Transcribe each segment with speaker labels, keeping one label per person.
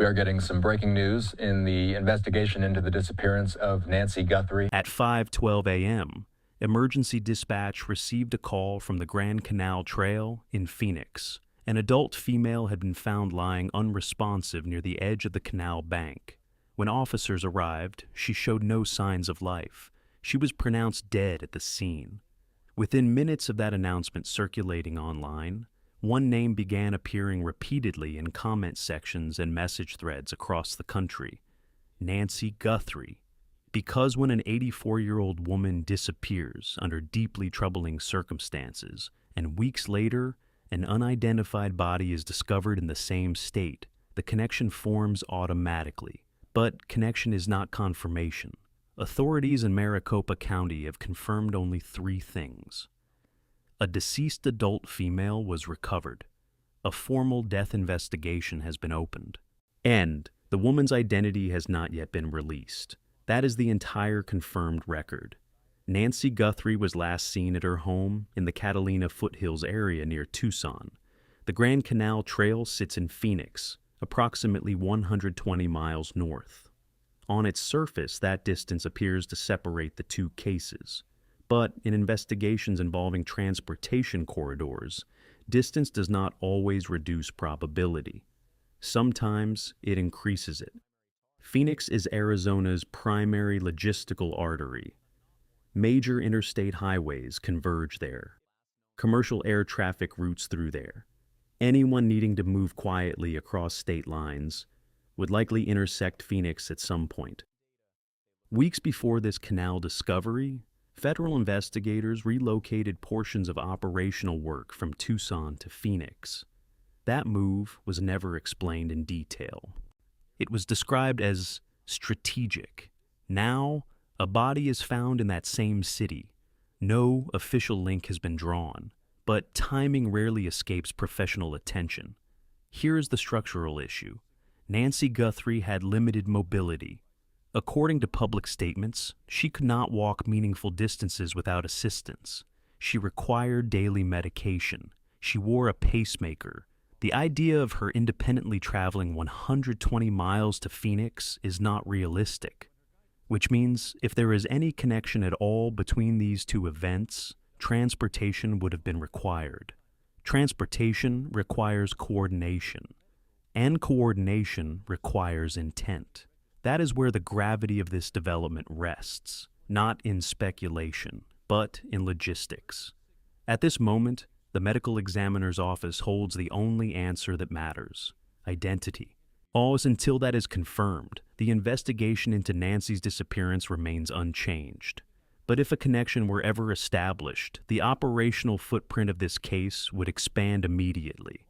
Speaker 1: We are getting some breaking news in the investigation into the disappearance of Nancy Guthrie.
Speaker 2: At 5:12 a.m., emergency dispatch received a call from the Grand Canal Trail in Phoenix. An adult female had been found lying unresponsive near the edge of the canal bank. When officers arrived, she showed no signs of life. She was pronounced dead at the scene. Within minutes of that announcement circulating online, one name began appearing repeatedly in comment sections and message threads across the country: Nancy Guthrie. Because when an 84-year-old woman disappears under deeply troubling circumstances, and weeks later, an unidentified body is discovered in the same state, the connection forms automatically. But connection is not confirmation. Authorities in Maricopa County have confirmed only 3 things. A deceased adult female was recovered. A formal death investigation has been opened. And the woman's identity has not yet been released. That is the entire confirmed record. Nancy Guthrie was last seen at her home in the Catalina foothills area near Tucson. The Grand Canal Trail sits in Phoenix, approximately 120 miles north. On its surface, that distance appears to separate the 2 cases. But in investigations involving transportation corridors, distance does not always reduce probability. Sometimes it increases it. Phoenix is Arizona's primary logistical artery. Major interstate highways converge there. Commercial air traffic routes through there. Anyone needing to move quietly across state lines would likely intersect Phoenix at some point. Weeks before this canal discovery, federal investigators relocated portions of operational work from Tucson to Phoenix. That move was never explained in detail. It was described as strategic. Now, a body is found in that same city. No official link has been drawn, but timing rarely escapes professional attention. Here is the structural issue. Nancy Guthrie had limited mobility. According to public statements, she could not walk meaningful distances without assistance. She required daily medication. She wore a pacemaker. The idea of her independently traveling 120 miles to Phoenix is not realistic, which means if there is any connection at all between these 2 events, transportation would have been required. Transportation requires coordination, and coordination requires intent. That is where the gravity of this development rests, not in speculation, but in logistics. At this moment, the medical examiner's office holds the only answer that matters: identity. Always until that is confirmed, the investigation into Nancy's disappearance remains unchanged. But if a connection were ever established, the operational footprint of this case would expand immediately.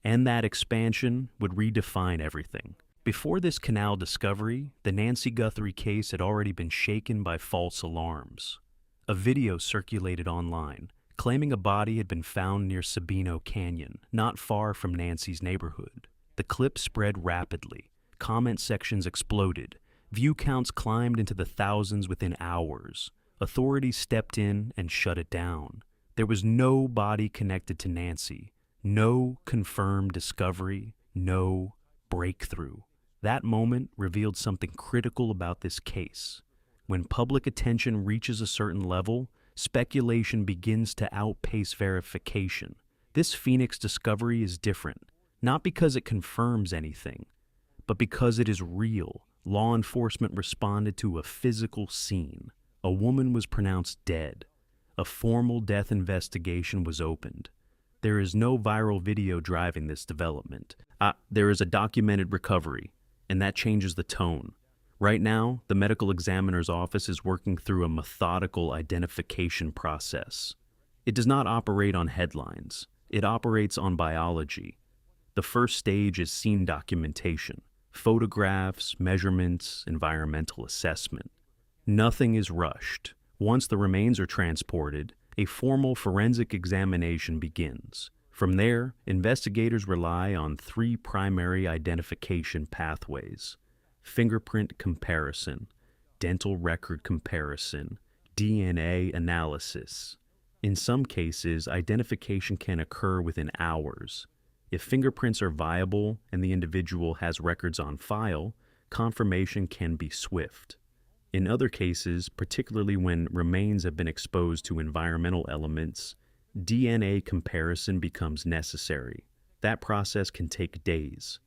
Speaker 2: And that expansion would redefine everything. Before this canal discovery, the Nancy Guthrie case had already been shaken by false alarms. A video circulated online, claiming a body had been found near Sabino Canyon, not far from Nancy's neighborhood. The clip spread rapidly. Comment sections exploded. View counts climbed into the thousands within hours. Authorities stepped in and shut it down. There was no body connected to Nancy, no confirmed discovery, no breakthrough. That moment revealed something critical about this case. When public attention reaches a certain level, speculation begins to outpace verification. This Phoenix discovery is different, not because it confirms anything, but because it is real. Law enforcement responded to a physical scene. A woman was pronounced dead. A formal death investigation was opened. There is no viral video driving this development. There is a documented recovery, and that changes the tone. Right now, the medical examiner's office is working through a methodical identification process. It does not operate on headlines. It operates on biology. The first stage is scene documentation, photographs, measurements, environmental assessment. Nothing is rushed. Once the remains are transported, a formal forensic examination begins. From there, investigators rely on 3 primary identification pathways: fingerprint comparison, dental record comparison, DNA analysis. In some cases, identification can occur within hours. If fingerprints are viable and the individual has records on file, confirmation can be swift. In other cases, particularly when remains have been exposed to environmental elements, DNA comparison becomes necessary. That process can take days.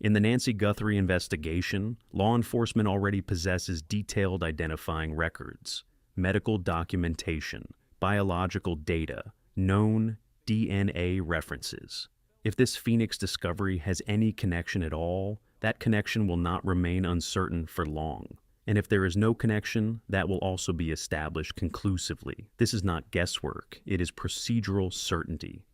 Speaker 2: In the Nancy Guthrie investigation, law enforcement already possesses detailed identifying records, medical documentation, biological data, known DNA references. If this Phoenix discovery has any connection at all, that connection will not remain uncertain for long. And if there is no connection, that will also be established conclusively. This is not guesswork, it is procedural certainty.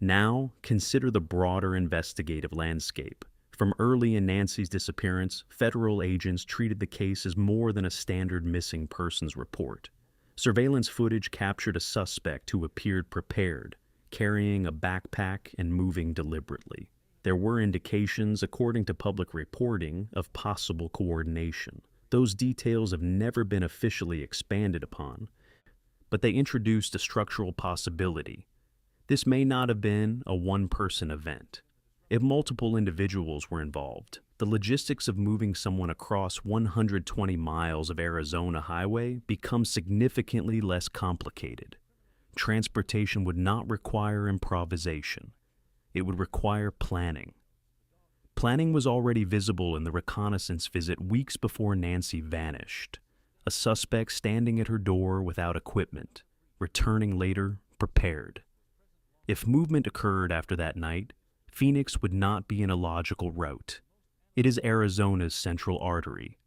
Speaker 2: Now, consider the broader investigative landscape. From early in Nancy's disappearance, federal agents treated the case as more than a standard missing persons report. Surveillance footage captured a suspect who appeared prepared, carrying a backpack and moving deliberately. There were indications, according to public reporting, of possible coordination. Those details have never been officially expanded upon, but they introduced a structural possibility. This may not have been a one-person event. If multiple individuals were involved, the logistics of moving someone across 120 miles of Arizona highway become significantly less complicated. Transportation would not require improvisation. It would require planning. Planning was already visible in the reconnaissance visit weeks before Nancy vanished. A suspect standing at her door without equipment, returning later prepared. If movement occurred after that night, Phoenix would not be in a logical route. It is Arizona's central artery.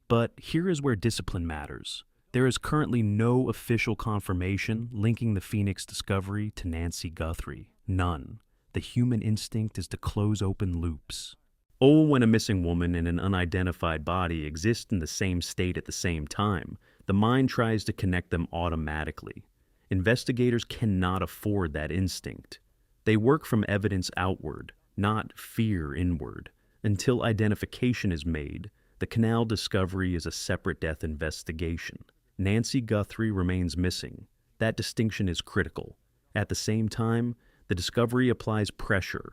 Speaker 2: But here is where discipline matters. There is currently no official confirmation linking the Phoenix discovery to Nancy Guthrie. None. The human instinct is to close open loops. Oh, when a missing woman and an unidentified body exist in the same state at the same time, the mind tries to connect them automatically. Investigators cannot afford that instinct. They work from evidence outward, not fear inward. Until identification is made, the Canal discovery is a separate death investigation. Nancy Guthrie remains missing. That distinction is critical. At the same time, the discovery applies pressure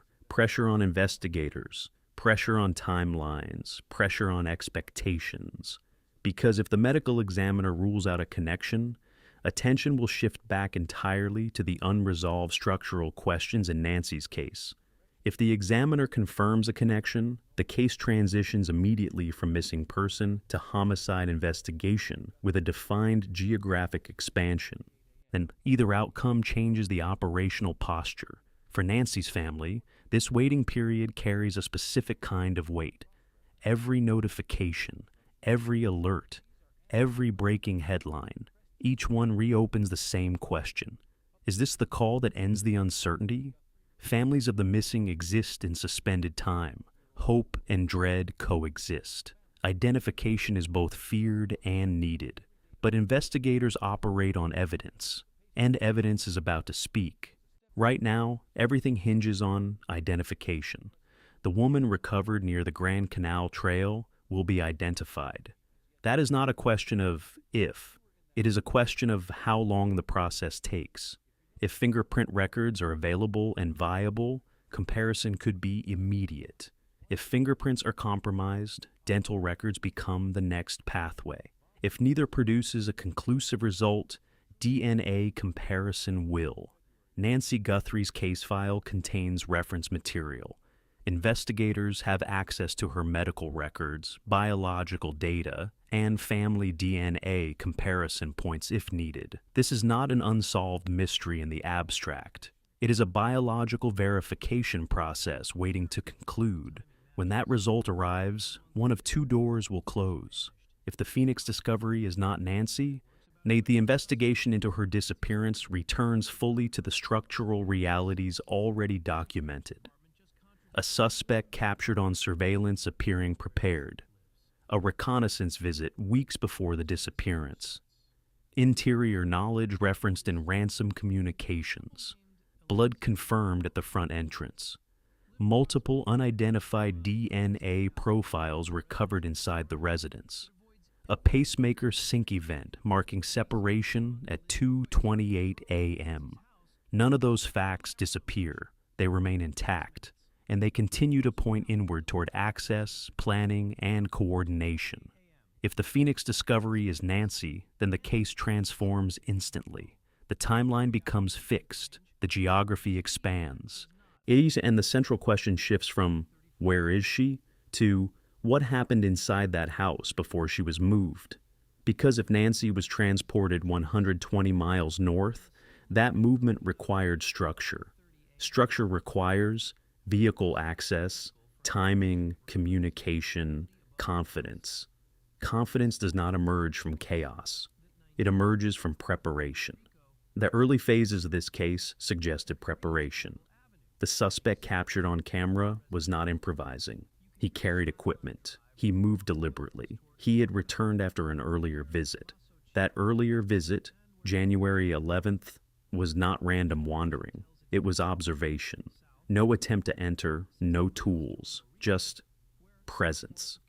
Speaker 2: on investigators, pressure on timelines, pressure on expectations. Because if the medical examiner rules out a connection, attention will shift back entirely to the unresolved structural questions in Nancy's case. If the examiner confirms a connection, the case transitions immediately from missing person to homicide investigation with a defined geographic expansion. Then either outcome changes the operational posture. For Nancy's family, this waiting period carries a specific kind of weight. Every notification, every alert, every breaking headline, each one reopens the same question. Is this the call that ends the uncertainty? Families of the missing exist in suspended time. Hope and dread coexist. Identification is both feared and needed. But investigators operate on evidence, and evidence is about to speak. Right now, everything hinges on identification. The woman recovered near the Grand Canal Trail will be identified. That is not a question of if. It is a question of how long the process takes. If fingerprint records are available and viable, comparison could be immediate. If fingerprints are compromised, dental records become the next pathway. If neither produces a conclusive result, DNA comparison will. Nancy Guthrie's case file contains reference material. Investigators have access to her medical records, biological data, and family DNA comparison points if needed. This is not an unsolved mystery in the abstract. It is a biological verification process waiting to conclude. When that result arrives, one of two doors will close. If the Phoenix discovery is not Nancy, the investigation into her disappearance returns fully to the structural realities already documented. A suspect captured on surveillance appearing prepared. A reconnaissance visit weeks before the disappearance. Interior knowledge referenced in ransom communications. Blood confirmed at the front entrance. Multiple unidentified DNA profiles recovered inside the residence. A pacemaker sync event marking separation at 2:28 a.m. None of those facts disappear. They remain intact, and they continue to point inward toward access, planning, and coordination. If the Phoenix discovery is Nancy, then the case transforms instantly. The timeline becomes fixed, the geography expands. And the central question shifts from, where is she, to what happened inside that house before she was moved. Because if Nancy was transported 120 miles north, that movement required structure. Structure requires vehicle access, timing, communication, confidence. Confidence does not emerge from chaos. It emerges from preparation. The early phases of this case suggested preparation. The suspect captured on camera was not improvising. He carried equipment. He moved deliberately. He had returned after an earlier visit. That earlier visit, January 11th, was not random wandering. It was observation. No attempt to enter, no tools, just presence.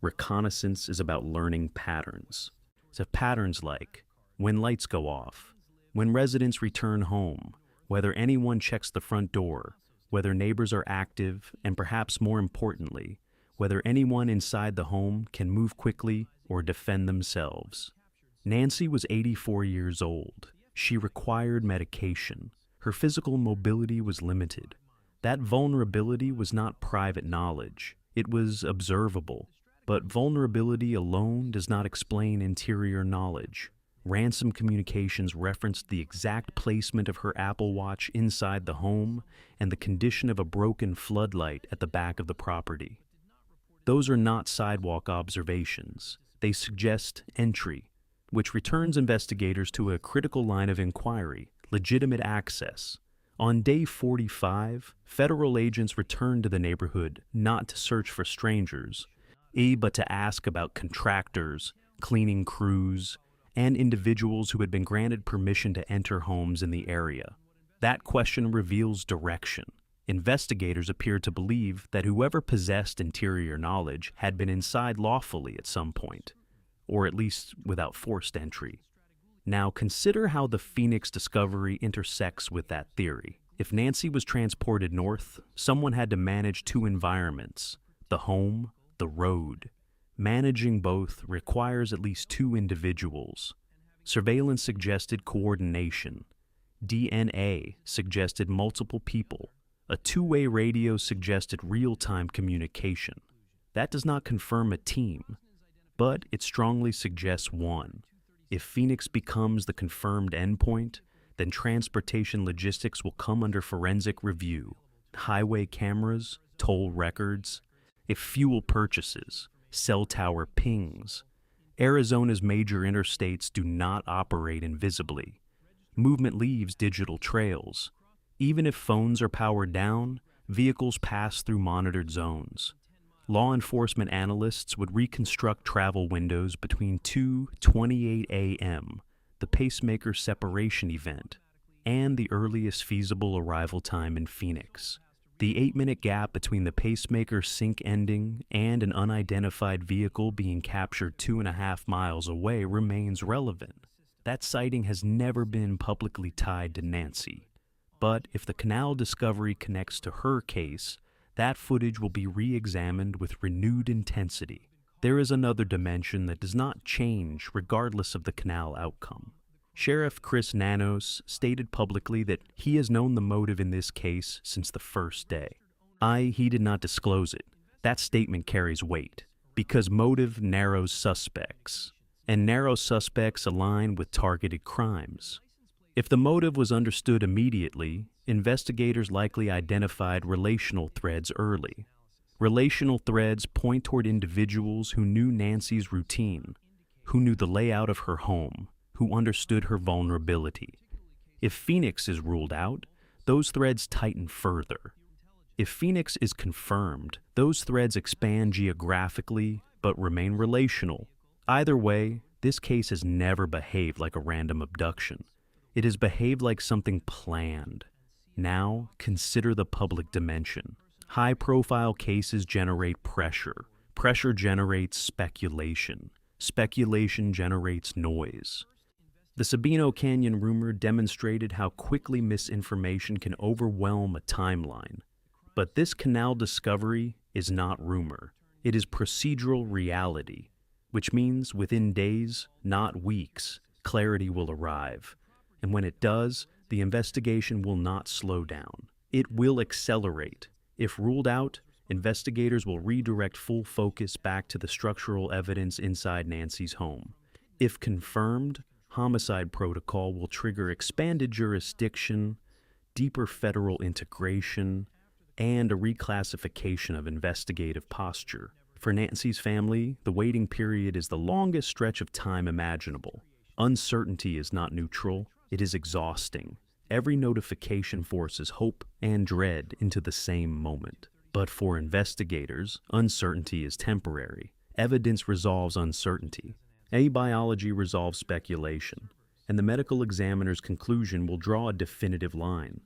Speaker 2: Reconnaissance is about learning patterns. So patterns like when lights go off, when residents return home, whether anyone checks the front door, whether neighbors are active, and perhaps more importantly, whether anyone inside the home can move quickly or defend themselves. Nancy was 84 years old. She required medication. Her physical mobility was limited. That vulnerability was not private knowledge. It was observable. But vulnerability alone does not explain interior knowledge. Ransom communications referenced the exact placement of her Apple Watch inside the home and the condition of a broken floodlight at the back of the property. Those are not sidewalk observations. They suggest entry, which returns investigators to a critical line of inquiry, legitimate access. On day 45, federal agents returned to the neighborhood not to search for strangers, but to ask about contractors, cleaning crews, and individuals who had been granted permission to enter homes in the area. That question reveals direction. Investigators appeared to believe that whoever possessed interior knowledge had been inside lawfully at some point, or at least without forced entry. Now consider how the Phoenix discovery intersects with that theory. If Nancy was transported north, someone had to manage two environments, the home, the road. Managing both requires at least two individuals. Surveillance suggested coordination. DNA suggested multiple people. A two-way radio suggested real-time communication. That does not confirm a team, but it strongly suggests one. If Phoenix becomes the confirmed endpoint, then transportation logistics will come under forensic review. Highway cameras, toll records, if fuel purchases, cell tower pings. Arizona's major interstates do not operate invisibly. Movement leaves digital trails. Even if phones are powered down, vehicles pass through monitored zones. Law enforcement analysts would reconstruct travel windows between 2:28 a.m., the pacemaker separation event, and the earliest feasible arrival time in Phoenix. The 8-minute gap between the pacemaker sync ending and an unidentified vehicle being captured 2.5 miles away remains relevant. That sighting has never been publicly tied to Nancy. But if the Canal discovery connects to her case, that footage will be re-examined with renewed intensity. There is another dimension that does not change regardless of the Canal outcome. Sheriff Chris Nanos stated publicly that he has known the motive in this case since the first day. He did not disclose it. That statement carries weight, because motive narrows suspects, and narrow suspects align with targeted crimes. If the motive was understood immediately, investigators likely identified relational threads early. Relational threads point toward individuals who knew Nancy's routine, who knew the layout of her home, who understood her vulnerability. If Phoenix is ruled out, those threads tighten further. If Phoenix is confirmed, those threads expand geographically but remain relational. Either way, this case has never behaved like a random abduction. It has behaved like something planned. Now, consider the public dimension. High-profile cases generate pressure. Pressure generates speculation. Speculation generates noise. The Sabino Canyon rumor demonstrated how quickly misinformation can overwhelm a timeline. But this canal discovery is not rumor. It is procedural reality, which means within days, not weeks, clarity will arrive. And when it does, the investigation will not slow down. It will accelerate. If ruled out, investigators will redirect full focus back to the structural evidence inside Nancy's home. If confirmed, homicide protocol will trigger expanded jurisdiction, deeper federal integration, and a reclassification of investigative posture. For Nancy's family, the waiting period is the longest stretch of time imaginable. Uncertainty is not neutral, it is exhausting. Every notification forces hope and dread into the same moment. But for investigators, uncertainty is temporary. Evidence resolves uncertainty. Biology resolves speculation. And the medical examiner's conclusion will draw a definitive line.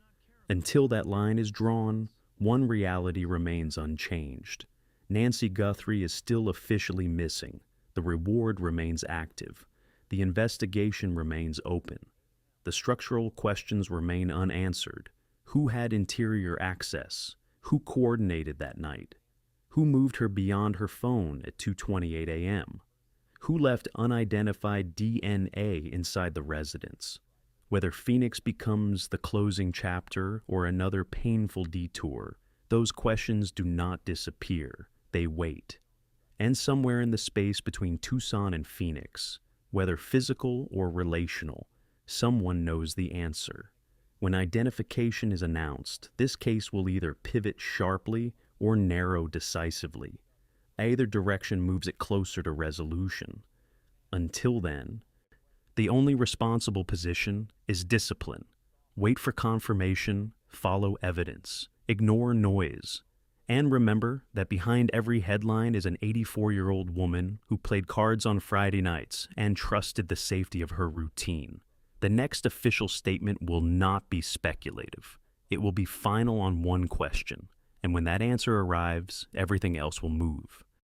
Speaker 2: Until that line is drawn, one reality remains unchanged. Nancy Guthrie is still officially missing. The reward remains active. The investigation remains open. The structural questions remain unanswered. Who had interior access? Who coordinated that night? Who moved her beyond her phone at 2:28 a.m.? Who left unidentified DNA inside the residence? Whether Phoenix becomes the closing chapter or another painful detour, those questions do not disappear. They wait. And somewhere in the space between Tucson and Phoenix, whether physical or relational, someone knows the answer. When identification is announced, this case will either pivot sharply or narrow decisively. Either direction moves it closer to resolution. Until then, the only responsible position is discipline. Wait for confirmation, follow evidence, ignore noise. And remember that behind every headline is an 84-year-old woman who played cards on Friday nights and trusted the safety of her routine. The next official statement will not be speculative. It will be final on one question, and when that answer arrives, everything else will move.